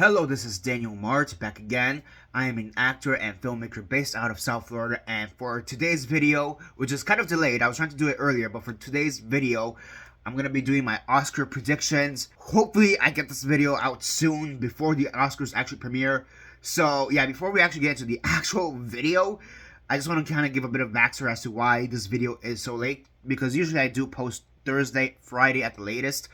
Hello, this is Daniel Mart back again. I am an actor and filmmaker based out of South Florida, and for today's video, which is kind of delayed, I was trying to do it earlier, but for today's video, I'm going to be doing my Oscar predictions. Hopefully, I get this video out soon before the Oscars actually premiere. So, yeah, before we actually get into the actual video, I just want to kind of give a bit of backstory as to why this video is so late, because usually I do post Thursday, Friday at the latest.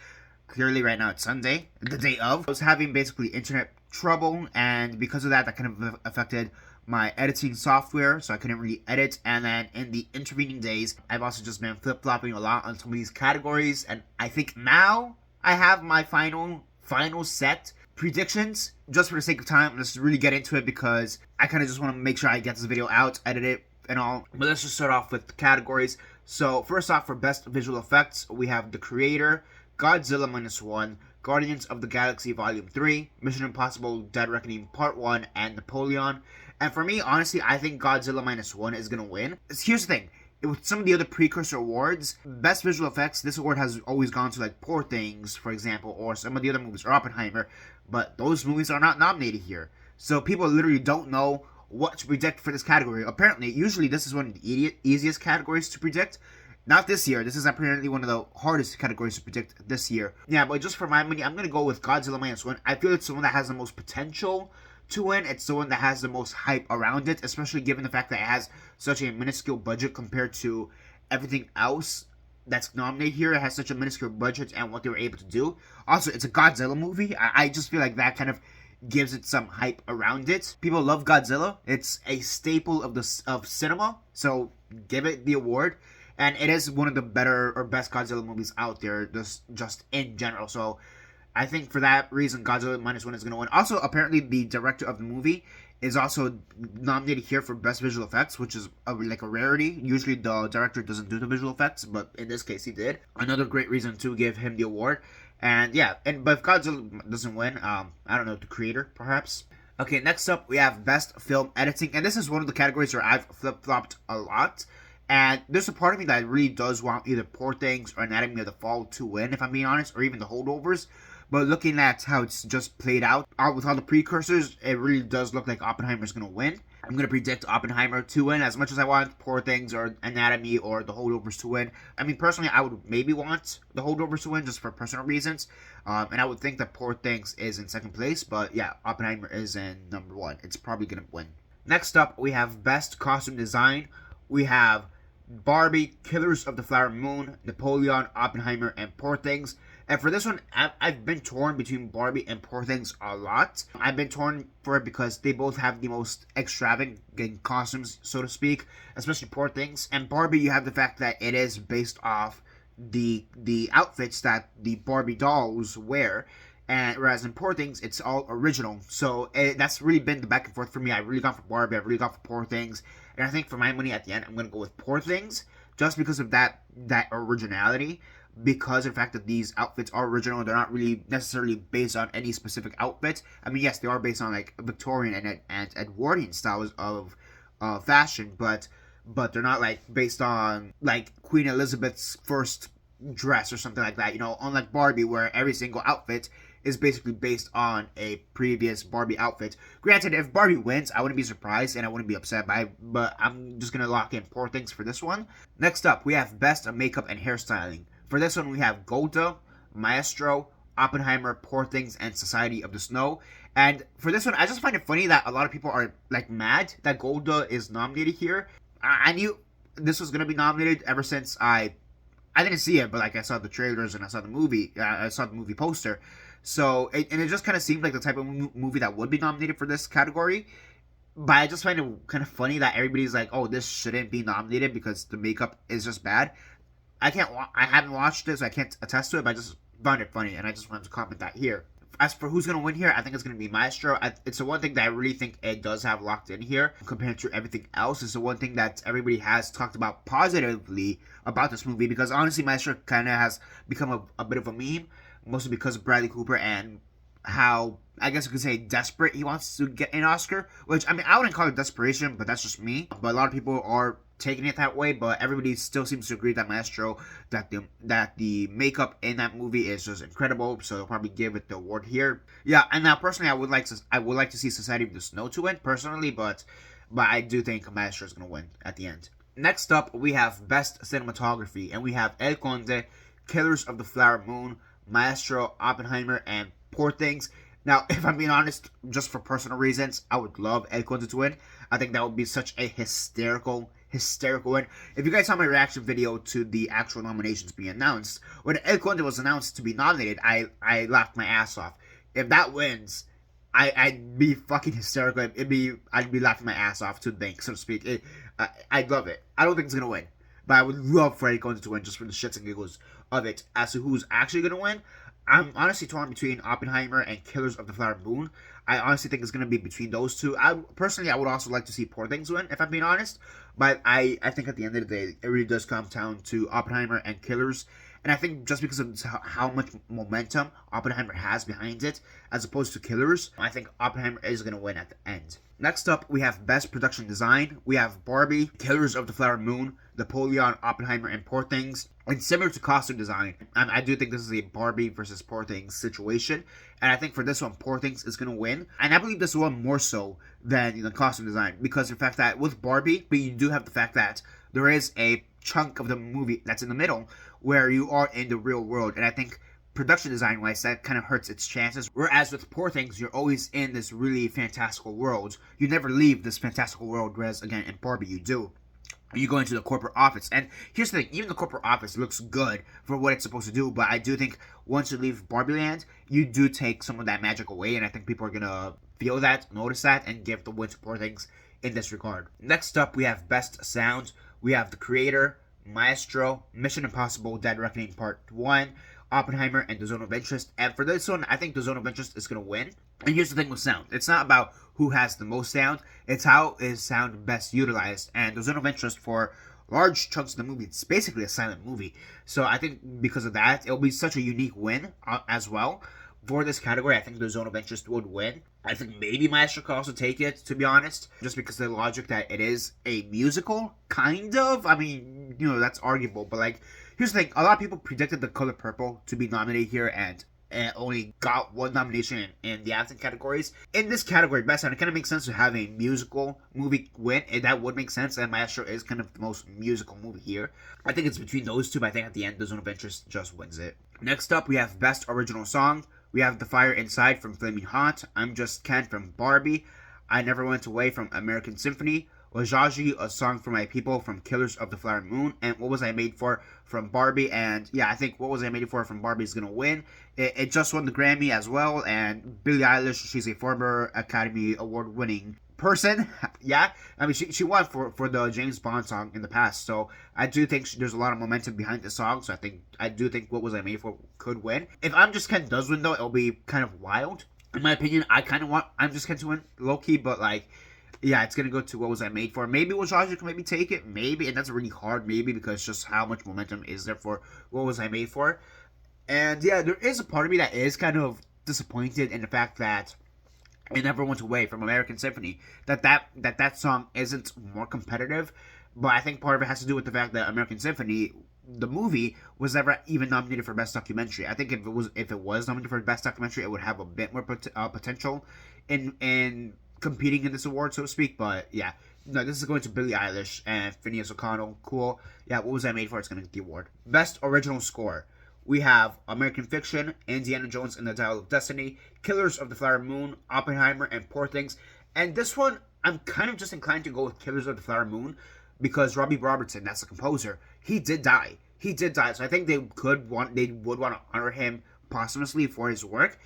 Clearly right now it's Sunday, the day of. I was having basically internet trouble, and because of that, that kind of affected my editing software, so I couldn't really edit. And then in the intervening days, I've also just been flip-flopping a lot on some of these categories, and I think now I have my final set predictions. Just for the sake of time, let's really get into it because I kind of just want to make sure I get this video out, edit it, and all. But let's just start off with the categories. So first off, for best visual effects, we have The Creator, Godzilla -1, Guardians of the Galaxy Volume 3, Mission Impossible Dead Reckoning Part 1, and Napoleon. And for me, honestly, I think Godzilla -1 is going to win. Here's the thing. With some of the other precursor awards, best visual effects, this award has always gone to like Poor Things, for example, or some of the other movies, or Oppenheimer, but those movies are not nominated here. So people literally don't know what to predict for this category. Apparently, usually this is one of the easiest categories to predict. Not this year. This is apparently one of the hardest categories to predict this year. Yeah, but just for my money, I'm going to go with Godzilla -1. I feel it's the one that has the most potential to win. It's the one that has the most hype around it, especially given the fact that it has such a minuscule budget compared to everything else that's nominated here. It has such a minuscule budget and what they were able to do. Also, it's a Godzilla movie. I just feel like that kind of gives it some hype around it. People love Godzilla. It's a staple of cinema, so give it the award. And it is one of the better or best Godzilla movies out there, just in general. So I think for that reason, Godzilla -1 is going to win. Also, apparently, the director of the movie is also nominated here for best visual effects, which is like a rarity. Usually, the director doesn't do the visual effects, but in this case, he did. Another great reason to give him the award. And yeah, but if Godzilla doesn't win, I don't know, the creator, perhaps. Okay, next up, we have best film editing. And this is one of the categories where I've flip-flopped a lot. And there's a part of me that really does want either Poor Things or Anatomy of the Fall to win, if I'm being honest, or even The Holdovers. But looking at how it's just played out with all the precursors, it really does look like Oppenheimer's going to win. I'm going to predict Oppenheimer to win as much as I want Poor Things or Anatomy or The Holdovers to win. I mean, personally, I would maybe want The Holdovers to win just for personal reasons. And I would think that Poor Things is in second place. But yeah, Oppenheimer is in number 1. It's probably going to win. Next up, we have Best Costume Design. We have Barbie, Killers of the Flower Moon, Napoleon, Oppenheimer, and Poor Things. And for this one, I've been torn between Barbie and Poor Things a lot. I've been torn for it because they both have the most extravagant costumes, so to speak, especially Poor Things. And Barbie, you have the fact that it is based off the outfits that the Barbie dolls wear. And whereas in Poor Things, it's all original. So that's really been the back and forth for me. I've really gone for Barbie. I've really gone for Poor Things. And I think for my money at the end, I'm going to go with Poor Things. Just because of that originality. Because of the fact that these outfits are original. They're not really necessarily based on any specific outfit. I mean, yes, they are based on like Victorian and Edwardian styles of fashion. But they're not like based on like Queen Elizabeth's first dress or something like that. You know, unlike Barbie where every single outfit is basically based on a previous Barbie outfit. Granted, if Barbie wins, I wouldn't be surprised and I wouldn't be upset by it, but I'm just going to lock in Poor Things for this one. Next up, we have Best Makeup and Hairstyling. For this one, we have Golda, Maestro, Oppenheimer, Poor Things, and Society of the Snow. And for this one, I just find it funny that a lot of people are like mad that Golda is nominated here. I knew this was going to be nominated ever since I didn't see it, but like I saw the trailers and I saw the movie. I saw the movie poster. So, it just kind of seemed like the type of movie that would be nominated for this category. But I just find it kind of funny that everybody's like, oh, this shouldn't be nominated because the makeup is just bad. I haven't watched it, so I can't attest to it, but I just found it funny, and I just wanted to comment that here. As for who's going to win here, I think it's going to be Maestro. It's the one thing that I really think it does have locked in here compared to everything else. It's the one thing that everybody has talked about positively about this movie, because honestly, Maestro kind of has become a bit of a meme, mostly because of Bradley Cooper and how, I guess you could say, desperate he wants to get an Oscar. Which, I mean, I wouldn't call it desperation, but that's just me. But a lot of people are taking it that way, but everybody still seems to agree that Maestro, that the makeup in that movie is just incredible. So they'll probably give it the award here. Yeah, and now personally, I would like to see Society of the Snow to win personally, but I do think Maestro is gonna win at the end. Next up, we have Best Cinematography, and we have El Conde, Killers of the Flower Moon, Maestro, Oppenheimer, and Poor Things. Now, if I'm being honest, just for personal reasons, I would love El Conde to win. I think that would be such a hysterical win. If you guys saw my reaction video to the actual nominations being announced, when El Conde was announced to be nominated, I laughed my ass off. If that wins, I'd be fucking hysterical. I'd be laughing my ass off to the bank, so to speak. I'd love it. I don't think it's gonna win, but I would love for El Conde to win just for the shits and giggles of it. As to who's actually gonna win, I'm honestly torn between Oppenheimer and Killers of the Flower Moon. I honestly think it's going to be between those two. I would also like to see Poor Things win, if I'm being honest. But I think at the end of the day, it really does come down to Oppenheimer and Killers. And I think just because of how much momentum Oppenheimer has behind it, as opposed to Killers, I think Oppenheimer is going to win at the end. Next up, we have Best Production Design. We have Barbie, Killers of the Flower Moon, Napoleon, Oppenheimer, and Poor Things. And similar to costume design, I do think this is a Barbie versus Poor Things situation. And I think for this one, Poor Things is going to win. And I believe this one more so than costume design. Because the fact that with Barbie, but you do have the fact that there is a chunk of the movie that's in the middle where you are in the real world. And I think production design wise, that kind of hurts its chances. Whereas with Poor Things, you're always in this really fantastical world. You never leave this fantastical world, whereas again in Barbie you do. You go into the corporate office, and here's the thing, even the corporate office looks good for what it's supposed to do, but I do think once you leave Barbie Land, you do take some of that magic away, and I think people are gonna feel that, notice that, and give the win to Poor Things in this regard. Next up, we have Best Sound. We have The Creator, Maestro, Mission Impossible, Dead Reckoning Part 1, Oppenheimer, and The Zone of Interest. And for this one, I think The Zone of Interest is going to win. And here's the thing with sound. It's not about who has the most sound. It's how is sound best utilized. And The Zone of Interest, for large chunks of the movie, it's basically a silent movie. So I think because of that, it'll be such a unique win as well. For this category, I think The Zone of Interest would win. I think maybe Maestro could also take it, to be honest. Just because of the logic that it is a musical, kind of. I mean, that's arguable. But, like, here's the thing. A lot of people predicted The Color Purple to be nominated here and only got one nomination in the acting categories. In this category, Best Sound, it kind of makes sense to have a musical movie win. That would make sense, and Maestro is kind of the most musical movie here. I think it's between those two, but I think at the end, The Zone of Interest just wins it. Next up, we have Best Original Song. We have The Fire Inside from Flaming Hot, I'm Just Ken from Barbie, I Never Went Away from American Symphony, Wajaji, A Song for My People from Killers of the Flower Moon, and What Was I Made For from Barbie. And yeah, I think What Was I Made For from Barbie is going to win. It just won the Grammy as well, and Billie Eilish, she's a former Academy Award winning person. Yeah, I mean she won for the James Bond song in the past, so I do think there's a lot of momentum behind the song. So I do think What Was I Made For could win. If I'm Just Ken does win though, it'll be kind of wild. In my opinion, I kind of want I'm Just Ken to win low key, but like yeah, it's gonna go to What Was I Made For. Maybe Wajaji can maybe take it, maybe, and that's really hard, maybe, because just how much momentum is there for What Was I Made For. And yeah, there is a part of me that is kind of disappointed in the fact that It Never Went Away from American Symphony, that song isn't more competitive. But I think part of it has to do with the fact that American Symphony, the movie, was never even nominated for Best Documentary. I think if it was nominated for Best Documentary, it would have a bit more potential in competing in this award, so to speak. But yeah, no, this is going to Billie Eilish and Phineas O'Connell. Cool. Yeah, What Was I Made For? It's going to get the award. Best Original Score. We have American Fiction, Indiana Jones and the Dial of Destiny, Killers of the Flower Moon, Oppenheimer, and Poor Things. And this one, I'm kind of just inclined to go with Killers of the Flower Moon because Robbie Robertson, that's the composer, he did die. So I think they would want to honor him posthumously for his work.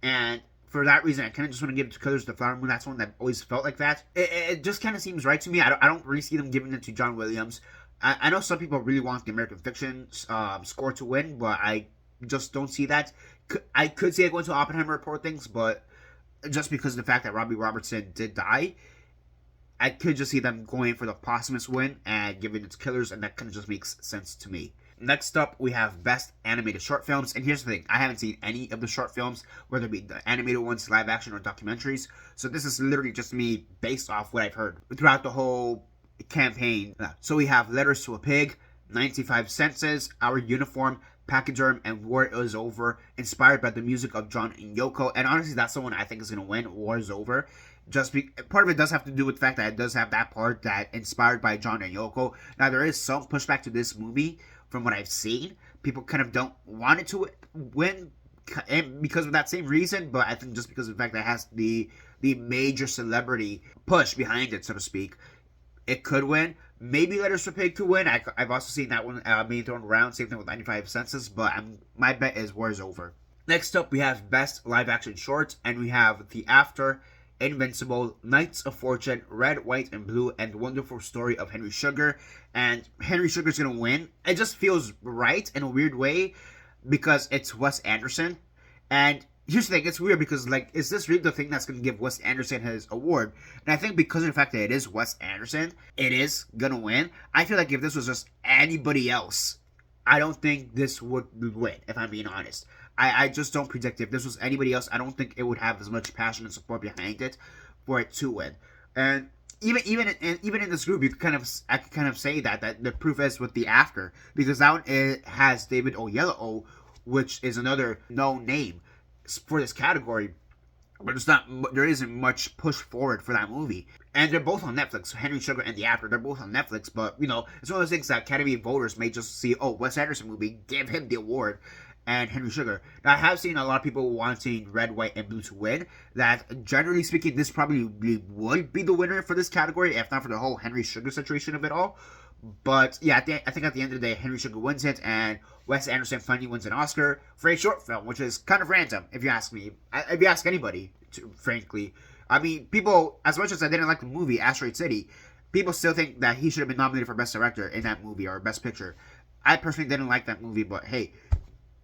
And for that reason, I kind of just want to give it to Killers of the Flower Moon. That's one that always felt like that. It just kind of seems right to me. I don't really see them giving it to John Williams. I know some people really want the American Fiction score to win, but I just don't see that. I could see it going to Oppenheimer or Poor Things, but just because of the fact that Robbie Robertson did die, I could just see them going for the posthumous win and giving it to Killers, and that kind of just makes sense to me. Next up, we have Best Animated Short Films, and here's the thing, I haven't seen any of the short films, whether it be the animated ones, live action, or documentaries, so this is literally just me based off what I've heard throughout the whole campaign. So we have Letters to a Pig, 95 Senses, Our Uniform, Pachyderm, and War Is Over, inspired by the music of John and Yoko. And honestly, that's the one I think is going to win, War Is Over. Part of it does have to do with the fact that it does have that part that inspired by John and Yoko. Now, there is some pushback to this movie from what I've seen. People kind of don't want it to win because of that same reason, but I think just because of the fact that it has the major celebrity push behind it, so to speak, it could win. Maybe Letters to a Pig could win. I've also seen that one being thrown around. Same thing with 95 Senses, but my bet is War Is Over. Next up, we have Best Live Action Short, and we have The After, Invincible, Knights of Fortune, Red, White, and Blue, and The Wonderful Story of Henry Sugar. And Henry Sugar's gonna win. It just feels right in a weird way because it's Wes Anderson. And here's the thing, it's weird because, like, is this really the thing that's going to give Wes Anderson his award? And I think because of the fact that it is Wes Anderson, it is going to win. I feel like if this was just anybody else, I don't think this would win, if I'm being honest. I just don't predict if this was anybody else, I don't think it would have as much passion and support behind it for it to win. And even in this group, I could kind of say that the proof is with The After, because that one it has David Oyelowo, which is another known name for this category, but there isn't much push forward for that movie. And they're both on Netflix. Henry Sugar and The After, they're both on Netflix, but it's one of those things that Academy voters may just see, oh, Wes Anderson movie, give him the award, and Henry Sugar. Now, I have seen a lot of people wanting Red, White, and Blue to win. That, generally speaking, this probably would be the winner for this category, if not for the whole Henry Sugar situation of it all. But yeah, I think at the end of the day, Henry Sugar wins it, and Wes Anderson finally wins an Oscar for a short film, which is kind of random, if you ask me. If you ask anybody, frankly. I mean, people, as much as I didn't like the movie, Asteroid City, people still think that he should have been nominated for Best Director in that movie, or Best Picture. I personally didn't like that movie, but hey,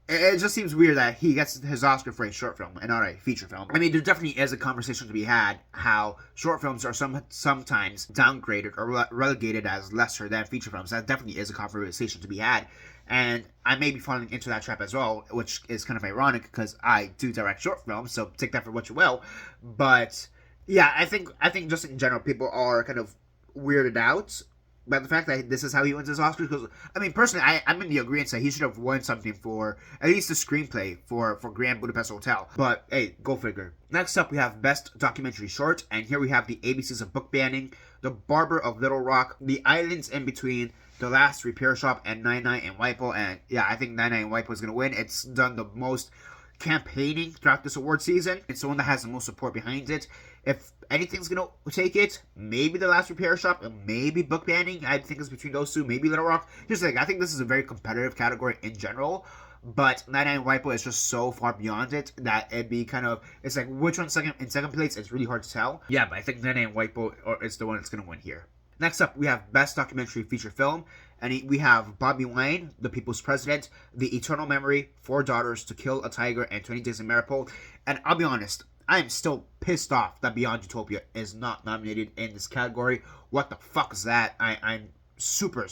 it just seems weird that he gets his Oscar for a short film and not a feature film. I mean, there definitely is a conversation to be had how short films are sometimes downgraded or relegated as lesser than feature films. That definitely is a conversation to be had. And I may be falling into that trap as well, which is kind of ironic because I do direct short films, so take that for what you will. But yeah, I think just in general, people are kind of weirded out by the fact that this is how he wins his Oscars. Because, I mean, personally, I'm in the agreement that he should have won something for at least the screenplay for Grand Budapest Hotel. But, hey, go figure. Next up, we have Best Documentary Short. And here we have The ABCs of Book Banning, The Barber of Little Rock, The Islands in Between, The Last Repair Shop, and Nine Nine and Waipo. And, yeah, I think Nine Nine and Waipo is going to win. It's done the most campaigning throughout this award season. It's the one that has the most support behind it. If anything's gonna take it, maybe The Last Repair Shop and maybe Book Banning. I think it's between those two, maybe Little Rock. Here's the thing, I think this is a very competitive category in general, but Nine Nine Waipo is just so far beyond it that it'd be kind of, it's like which one's in second place, it's really hard to tell. Yeah, but I think Nine Nine Waipo is the one that's gonna win here. Next up, we have Best Documentary Feature Film, and we have Bobby Wine, The People's President, The Eternal Memory, Four Daughters, To Kill a Tiger, and 20 Days in Mariupol. And I'll be honest, I am still pissed off that Beyond Utopia is not nominated in this category. What the fuck is that? I'm super,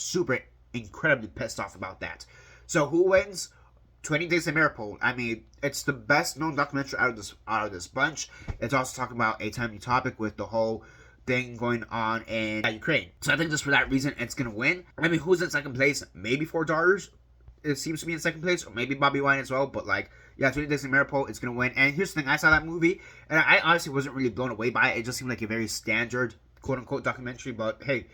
incredibly pissed off about that. So who wins? 20 Days in Mariupol. I mean, it's the best known documentary out of this bunch. It's also talking about a timely topic with the whole thing going on in Ukraine. So I think just for that reason, it's gonna win. I mean, who's in second place? Maybe Four Daughters. It seems to be in second place, or maybe Bobby Wine as well. But like, yeah, 20 Days in Mariupol is gonna win. And here's the thing: I saw that movie, and I honestly wasn't really blown away by it. It just seemed like a very standard, quote unquote, documentary. But hey,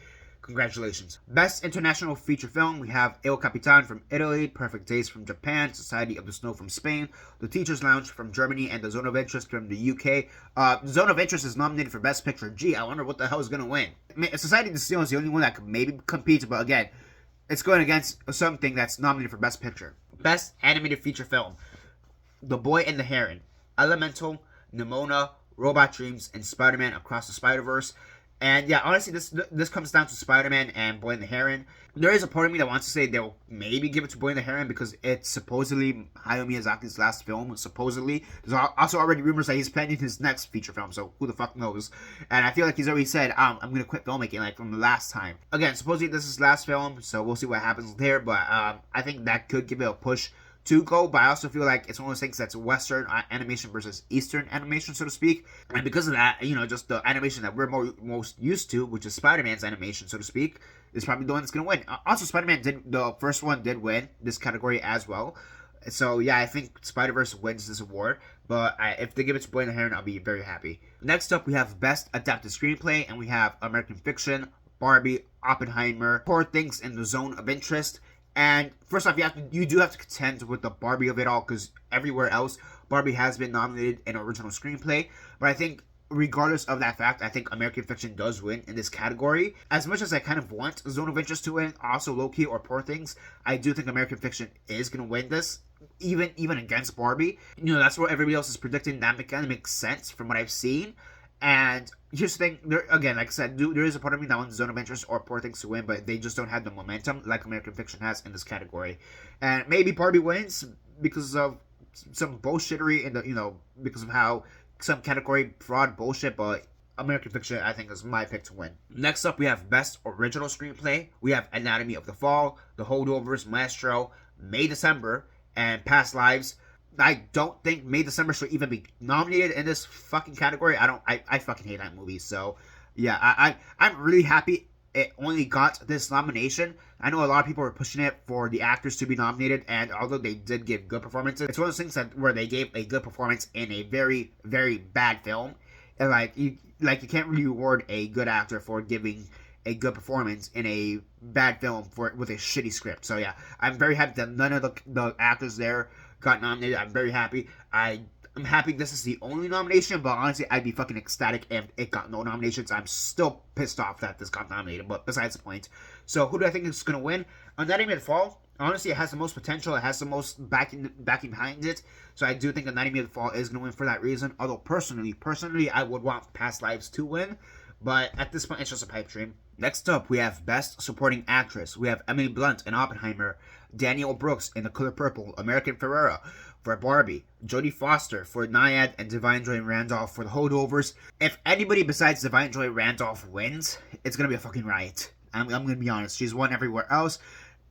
congratulations. Best International Feature Film, we have Il Capitan from Italy, Perfect Days from Japan, Society of the Snow from Spain, The Teacher's Lounge from Germany, and The Zone of Interest from the UK. Zone of Interest is nominated for Best Picture. Gee, I wonder what the hell is going to win. I mean, Society of the Snow is the only one that could maybe compete, but again, it's going against something that's nominated for Best Picture. Best Animated Feature Film, The Boy and the Heron, Elemental, Nimona, Robot Dreams, and Spider-Man Across the Spider-Verse. And yeah, honestly, this comes down to Spider-Man and Boy and the Heron. There is a part of me that wants to say they'll maybe give it to Boy and the Heron because it's supposedly Hayao Miyazaki's last film, supposedly. There's also already rumors that he's planning his next feature film, so who the fuck knows? And I feel like he's already said, I'm going to quit filmmaking, like from the last time. Again, supposedly this is his last film, so we'll see what happens there, but I think that could give it a push to go, but I also feel like it's one of those things that's Western animation versus Eastern animation, so to speak. And because of that, just the animation that we're most used to, which is Spider-Man's animation, so to speak, is probably the one that's going to win. Also, the first one did win this category as well. So, yeah, I think Spider-Verse wins this award, but if they give it to Blaine Heron, I'll be very happy. Next up, we have Best Adapted Screenplay, and we have American Fiction, Barbie, Oppenheimer, Poor Things in the Zone of Interest. And first off, you do have to contend with the Barbie of it all, because everywhere else, Barbie has been nominated in original screenplay. But I think, regardless of that fact, I think American Fiction does win in this category. As much as I kind of want Zone of Interest to win, also Low-Key or Poor Things, I do think American Fiction is going to win this, even against Barbie. That's what everybody else is predicting. That kind of makes sense from what I've seen. And here's the thing, again, like I said, there is a part of me that wants Zone of Interest or Poor Things to win, but they just don't have the momentum like American Fiction has in this category. And maybe Barbie wins because of some bullshittery in the, because of how some category fraud bullshit, but American Fiction, I think, is my pick to win. Next up, we have Best Original Screenplay. We have Anatomy of the Fall, The Holdovers, Maestro, May December, and Past Lives. I don't think May December should even be nominated in this fucking category. I fucking hate that movie. So, yeah, I'm really happy it only got this nomination. I know a lot of people were pushing it for the actors to be nominated, and although they did give good performances, it's one of those things where they gave a good performance in a very, very bad film. And you can't really reward a good actor for giving a good performance in a bad film with a shitty script. So yeah, I'm very happy that none of the actors there got nominated. I'm very happy. I'm happy this is the only nomination, but honestly, I'd be fucking ecstatic if it got no nominations. I'm still pissed off that this got nominated, but besides the point. So who do I think is going to win? Anatomy of the Fall, honestly, it has the most potential. It has the most backing behind it. So I do think Anatomy of the Fall is going to win for that reason. Although personally, I would want Past Lives to win. But at this point, it's just a pipe dream. Next up, we have Best Supporting Actress. We have Emily Blunt in Oppenheimer, Danielle Brooks in The Color Purple, American Ferrera for Barbie, Jodie Foster for Nyad, and Divine Joy Randolph for The Holdovers. If anybody besides Divine Joy Randolph wins, it's going to be a fucking riot. I'm going to be honest. She's won everywhere else.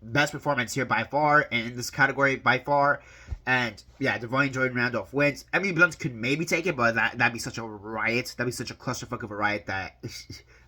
Best performance here by far, and in this category by far. And yeah, Divine Joy Randolph wins. Emily Blunt could maybe take it, but that'd be such a riot. That'd be such a clusterfuck of a riot that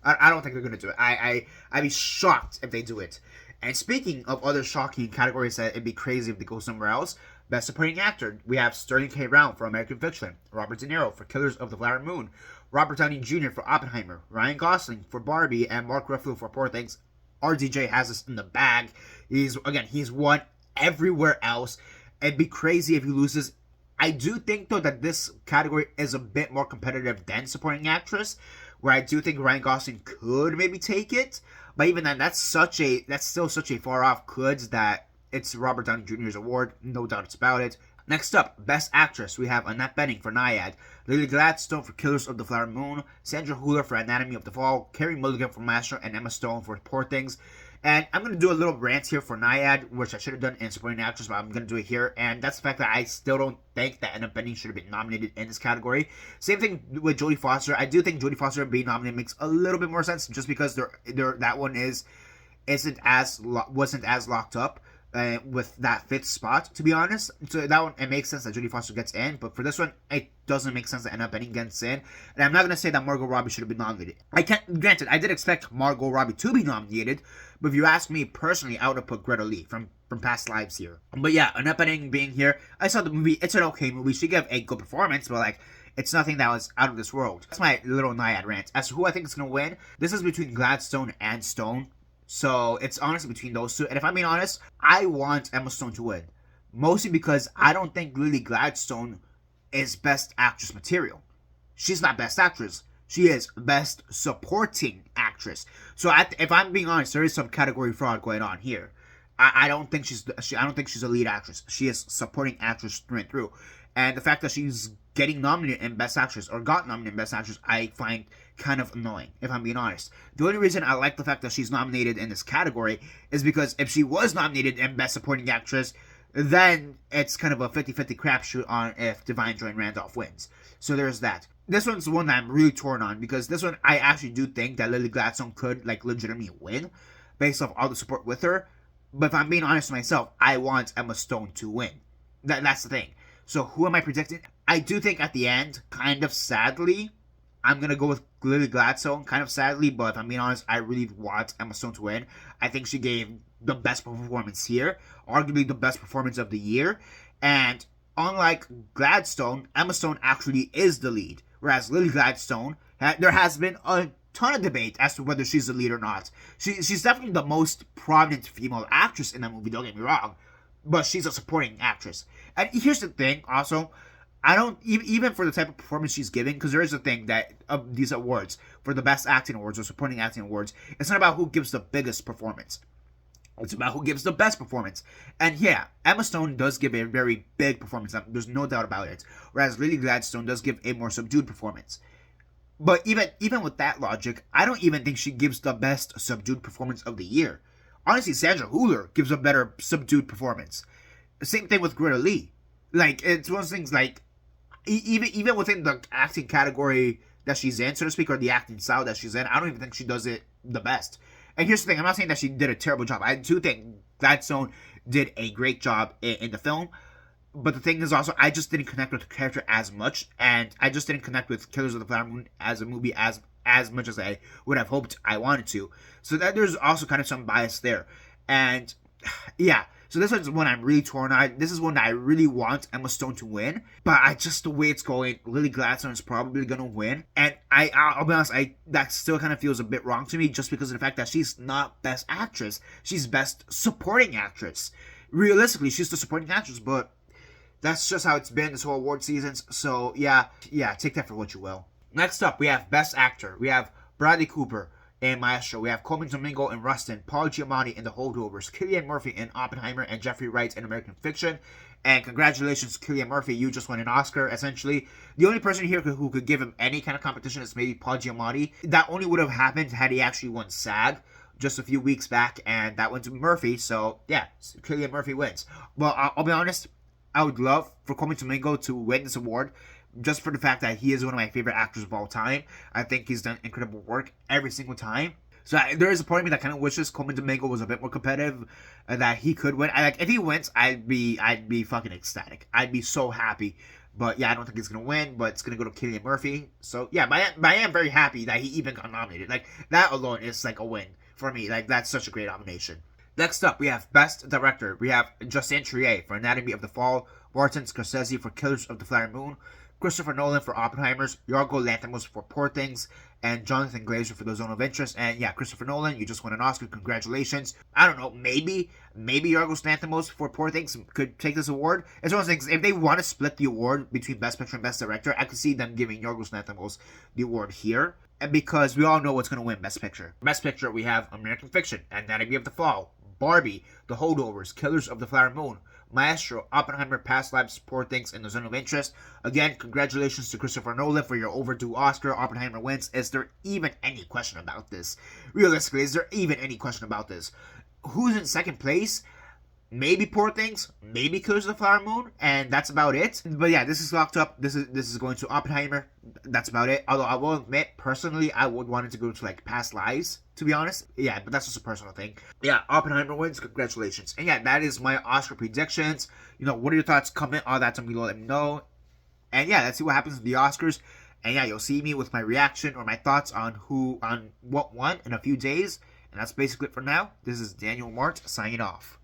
I don't think they're gonna do it. I'd be shocked if they do it. And speaking of other shocking categories that it'd be crazy if they go somewhere else, Best Supporting Actor, we have Sterling K. Brown for American Fiction, Robert De Niro for Killers of the Flower Moon, Robert Downey Jr. for Oppenheimer, Ryan Gosling for Barbie, and Mark Ruffalo for Poor Things. RDJ has this in the bag. He's won everywhere else. It'd be crazy if he loses. I do think, though, that this category is a bit more competitive than Supporting Actress, where I do think Ryan Gosling could maybe take it. But even then, that's still such a far off could that it's Robert Downey Jr.'s award. No doubt about it. Next up, Best Actress, we have Annette Bening for Nyad, Lily Gladstone for Killers of the Flower Moon, Sandra Hüller for Anatomy of the Fall, Carey Mulligan for Master, and Emma Stone for Poor Things. And I'm going to do a little rant here for Nyad, which I should have done in Supporting Actress, but I'm going to do it here. And that's the fact that I still don't think that Annette Bening should have been nominated in this category. Same thing with Jodie Foster. I do think Jodie Foster being nominated makes a little bit more sense, just because that one wasn't as locked up. With that fifth spot, to be honest. So that one, it makes sense that Jodie Foster gets in, but for this one, it doesn't make sense that Annette Bening gets in. And I'm not going to say that Margot Robbie should have been nominated. Granted, I did expect Margot Robbie to be nominated, but if you ask me personally, I would have put Greta Lee from Past Lives here. But yeah, Annette Bening being here, I saw the movie, it's an okay movie. She gave a good performance, but it's nothing that was out of this world. That's my little Nyad rant. As to who I think is going to win, this is between Gladstone and Stone. So it's honestly between those two. And if I'm being honest, I want Emma Stone to win. Mostly because I don't think Lily Gladstone is Best Actress material. She's not Best Actress. She is Best Supporting Actress. So if I'm being honest, there is some category fraud going on here. I don't think she's a lead actress. She is Supporting Actress through and through. And the fact that she's getting nominated in Best Actress, or got nominated in Best Actress, I find kind of annoying, if I'm being honest. The only reason I like the fact that she's nominated in this category is because if she was nominated in Best Supporting Actress, then it's kind of a 50-50 crapshoot on if Divine Joy Randolph wins. So there's that. This one's the one that I'm really torn on, because this one, I actually do think that Lily Gladstone could, legitimately win, based off all the support with her. But if I'm being honest with myself, I want Emma Stone to win. That's the thing. So who am I predicting? I do think at the end, kind of sadly, I'm gonna go with Lily Gladstone. Kind of sadly, but if I'm being honest, I really want Emma Stone to win. I think she gave the best performance here, arguably the best performance of the year. And unlike Gladstone, Emma Stone actually is the lead, whereas Lily Gladstone, there has been a ton of debate as to whether she's the lead or not. She's definitely the most prominent female actress in that movie, don't get me wrong, but she's a supporting actress. And here's the thing, also, I don't even for the type of performance she's giving, because there is a thing that of these awards for the best acting awards or supporting acting awards, it's not about who gives the biggest performance. It's about who gives the best performance. And yeah, Emma Stone does give a very big performance. There's no doubt about it. Whereas Lily Gladstone does give a more subdued performance. But even with that logic, I don't even think she gives the best subdued performance of the year. Honestly, Sandra Hüller gives a better subdued performance. Same thing with Greta Lee. Like, it's one of those things, like, even within the acting category that she's in, so to speak, or the acting style that she's in, I don't even think she does it the best. And here's the thing, I'm not saying that she did a terrible job. I do think Gladstone did a great job in the film. But the thing is also, I just didn't connect with the character as much. And I just didn't connect with Killers of the Flower Moon as a movie as much as I would have hoped I wanted to. So that there's also kind of some bias there. And yeah, so this is one I'm really torn on. This is one that I really want Emma Stone to win. But the way it's going, Lily Gladstone is probably going to win. And I'll be honest, that still kind of feels a bit wrong to me just because of the fact that she's not Best Actress. She's Best Supporting Actress. Realistically, she's the supporting actress, but that's just how it's been this whole award seasons. So yeah, take that for what you will. Next up, we have Best Actor. We have Bradley Cooper in Maestro. We have Colman Domingo in Rustin, Paul Giamatti in The Holdovers, Cillian Murphy in Oppenheimer, and Jeffrey Wright in American Fiction. And congratulations, Cillian Murphy, you just won an Oscar, essentially. The only person here who could give him any kind of competition is maybe Paul Giamatti. That only would have happened had he actually won SAG just a few weeks back, and that went to Murphy. So yeah, Cillian Murphy wins. Well, I'll be honest, I would love for Colman Domingo to win this award, just for the fact that he is one of my favorite actors of all time. I think he's done incredible work every single time. So there is a part of me that kind of wishes Colman Domingo was a bit more competitive, and that he could win. If he wins, I'd be fucking ecstatic. I'd be so happy. But yeah, I don't think he's gonna win. But it's gonna go to Cillian Murphy. So yeah, but I am very happy that he even got nominated. Like, that alone is like a win for me. Like, that's such a great nomination. Next up, we have Best Director. We have Justin Trier for Anatomy of the Fall, Martin Scorsese for Killers of the Flower Moon, Christopher Nolan for Oppenheimer's, Yorgos Lanthimos for Poor Things, and Jonathan Glazer for The Zone of Interest. And yeah, Christopher Nolan, you just won an Oscar. Congratulations. I don't know, maybe Yorgos Lanthimos for Poor Things could take this award. It's one of those things, if they want to split the award between Best Picture and Best Director, I could see them giving Yorgos Lanthimos the award here. And because we all know what's going to win Best Picture. Best Picture, we have American Fiction, Anatomy of the Fall, Barbie, The Holdovers, Killers of the Flower Moon, Maestro, Oppenheimer, Past Lives, Poor Things, and The Zone of Interest. Again, congratulations to Christopher Nolan for your overdue Oscar. Oppenheimer wins. Is there even any question about this? Realistically, is there even any question about this? Who's in second place? Maybe Poor Things, maybe Killers of the Flower Moon, and that's about it. But yeah, this is locked up. This is going to Oppenheimer. That's about it. Although I will admit, personally, I would want it to go to like Past Lives, to be honest. Yeah, but that's just a personal thing. Yeah, Oppenheimer wins. Congratulations. And yeah, that is my Oscar predictions. You know, what are your thoughts? Comment all that down below. Let me know. And yeah, let's see what happens with the Oscars. And yeah, you'll see me with my reaction or my thoughts on what won in a few days. And that's basically it for now. This is Daniel Mart signing off.